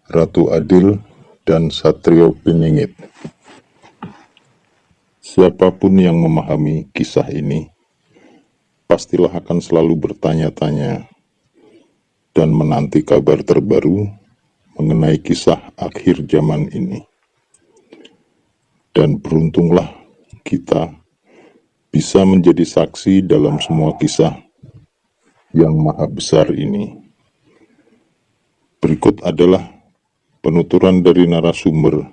Ratu Adil, dan Satrio Piningit. Siapapun yang memahami kisah ini, pastilah akan selalu bertanya-tanya dan menanti kabar terbaru mengenai kisah akhir zaman ini. Dan beruntunglah kita bisa menjadi saksi dalam semua kisah yang maha besar ini. Berikut adalah penuturan dari narasumber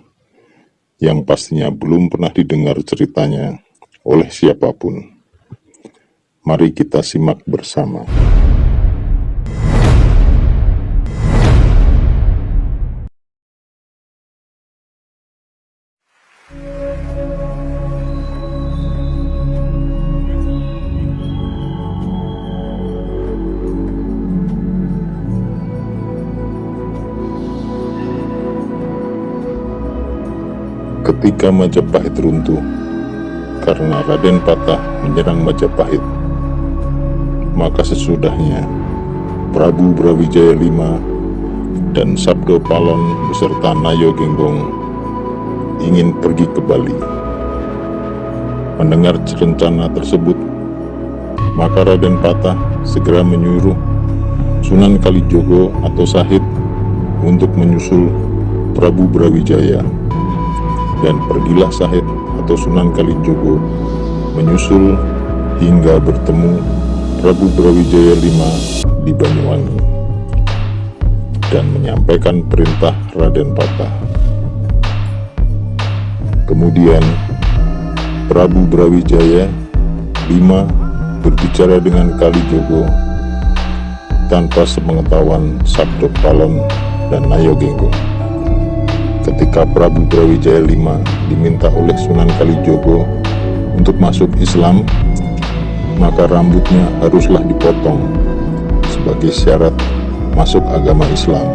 yang pastinya belum pernah didengar ceritanya oleh siapapun. Mari kita simak bersama. Ketika Majapahit runtuh karena Raden Patah menyerang Majapahit, maka sesudahnya Prabu Brawijaya V dan Sabdo Palon beserta Nayo Genggong ingin pergi ke Bali. Mendengar rencana tersebut, maka Raden Patah segera menyuruh Sunan Kalijogo atau Sahid untuk menyusul Prabu Brawijaya. Dan pergilah Sahid atau Sunan Kalijogo menyusul hingga bertemu Prabu Brawijaya V di Banyuwangi dan menyampaikan perintah Raden Patah. Kemudian Prabu Brawijaya V berbicara dengan Kalijogo tanpa sepengetahuan Sabdo Palon dan Nayo Genggong. Ketika Prabu Brawijaya V diminta oleh Sunan Kalijogo untuk masuk Islam, maka rambutnya haruslah dipotong sebagai syarat masuk agama Islam.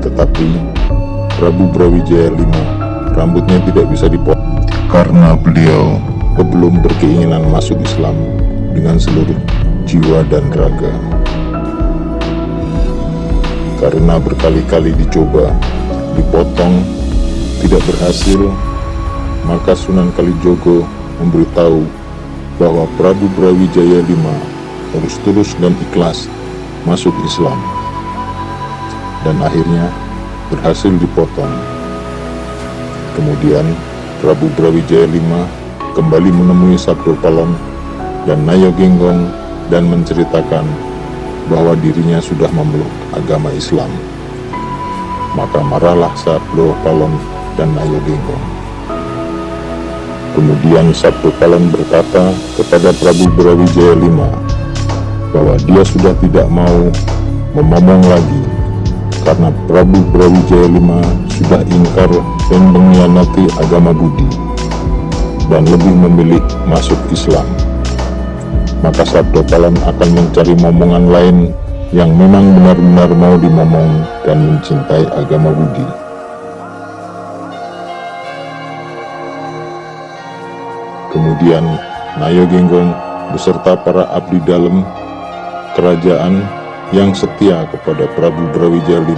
Tetapi Prabu Brawijaya V rambutnya tidak bisa dipotong karena beliau belum berkeinginan masuk Islam dengan seluruh jiwa dan raga. Karena berkali-kali dicoba dipotong tidak berhasil, maka Sunan Kalijogo memberitahu bahwa Prabu Brawijaya V harus tulus dan ikhlas masuk Islam, dan akhirnya berhasil dipotong. Kemudian Prabu Brawijaya V kembali menemui Sabdo Palon dan Nayo Genggong dan menceritakan bahwa dirinya sudah memeluk agama Islam. Maka marahlah Sabdo Palon dan Nayo Genggong. Kemudian Sabdo Palon berkata kepada Prabu Brawijaya V bahwa dia sudah tidak mau memomong lagi karena Prabu Brawijaya V sudah ingkar dan mengkhianati agama Budi dan lebih memilih masuk Islam. Maka Sabdo Palon akan mencari momongan lain yang memang benar-benar mau dimomong dan mencintai agama Budi. Kemudian Nayo Genggong beserta para abdi dalam kerajaan yang setia kepada Prabu Brawijaya V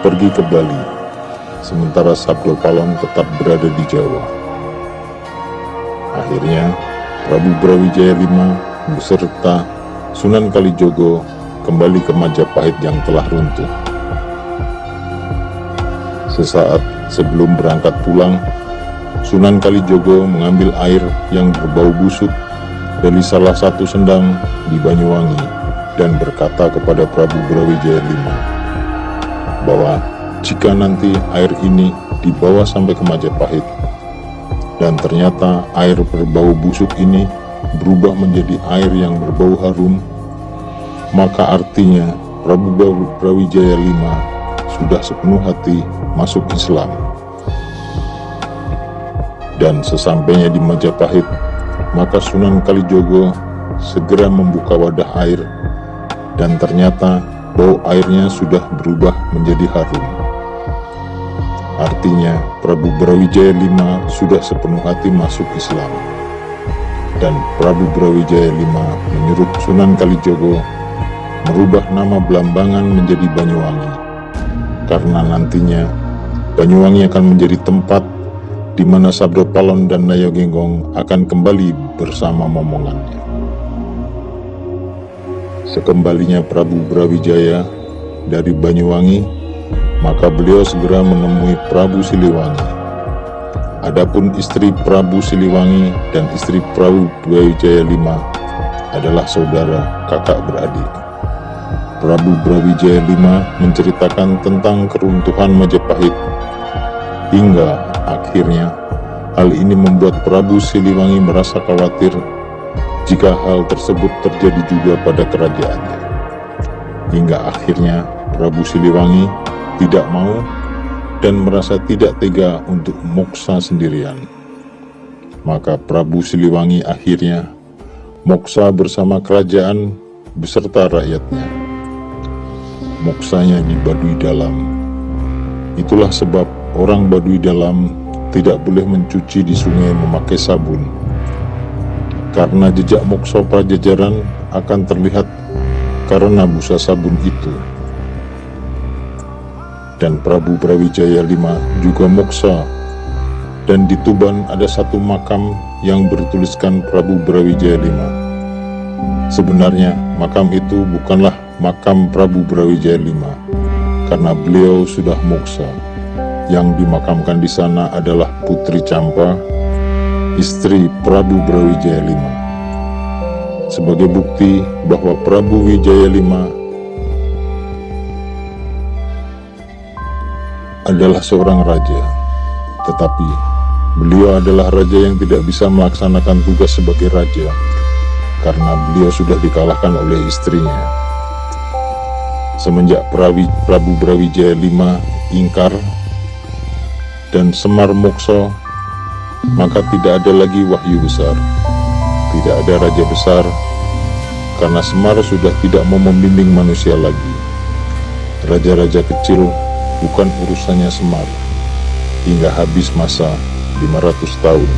pergi ke Bali, sementara Sabdo Palon tetap berada di Jawa. Akhirnya Prabu Brawijaya V beserta Sunan Kalijogo kembali ke Majapahit yang telah runtuh. Sesaat sebelum berangkat pulang, Sunan Kalijogo mengambil air yang berbau busuk dari salah satu sendang di Banyuwangi dan berkata kepada Prabu Brawijaya V bahwa jika nanti air ini dibawa sampai ke Majapahit dan ternyata air berbau busuk ini berubah menjadi air yang berbau harum, maka artinya Prabu Brawijaya V sudah sepenuh hati masuk Islam. Dan sesampainya di Majapahit, maka Sunan Kalijogo segera membuka wadah air dan ternyata bau airnya sudah berubah menjadi harum. Artinya Prabu Brawijaya V sudah sepenuh hati masuk Islam. Dan Prabu Brawijaya V menyuruh Sunan Kalijogo merubah nama Blambangan menjadi Banyuwangi karena nantinya Banyuwangi akan menjadi tempat di mana Sabdo Palon dan Nayogenggong akan kembali bersama momongannya. Sekembalinya Prabu Brawijaya dari Banyuwangi, maka beliau segera menemui Prabu Siliwangi. Adapun istri Prabu Siliwangi dan istri Prabu Brawijaya V adalah saudara kakak beradik. Prabu Brawijaya V menceritakan tentang keruntuhan Majapahit, hingga akhirnya hal ini membuat Prabu Siliwangi merasa khawatir jika hal tersebut terjadi juga pada kerajaannya. Hingga akhirnya Prabu Siliwangi tidak mau dan merasa tidak tega untuk moksa sendirian. Maka Prabu Siliwangi akhirnya moksa bersama kerajaan beserta rakyatnya. Moksanya di Baduy Dalam. Itulah sebab orang Baduy Dalam tidak boleh mencuci di sungai memakai sabun, karena jejak moksa Pajajaran akan terlihat karena busa sabun itu. Dan Prabu Brawijaya V juga moksa, dan di Tuban ada satu makam yang bertuliskan Prabu Brawijaya V. Sebenarnya makam itu bukanlah makam Prabu Brawijaya V, karena beliau sudah moksa. Yang dimakamkan di sana adalah Putri Campa, istri Prabu Brawijaya V. Sebagai bukti bahwa Prabu Wijaya V adalah seorang raja, tetapi beliau adalah raja yang tidak bisa melaksanakan tugas sebagai raja, karena beliau sudah dikalahkan oleh istrinya. Semenjak Prabu Brawijaya V ingkar dan Semar moksa, maka tidak ada lagi wahyu besar, tidak ada raja besar, karena Semar sudah tidak mau membimbing manusia lagi. Raja-raja kecil bukan urusannya Semar, hingga habis masa 500 tahun.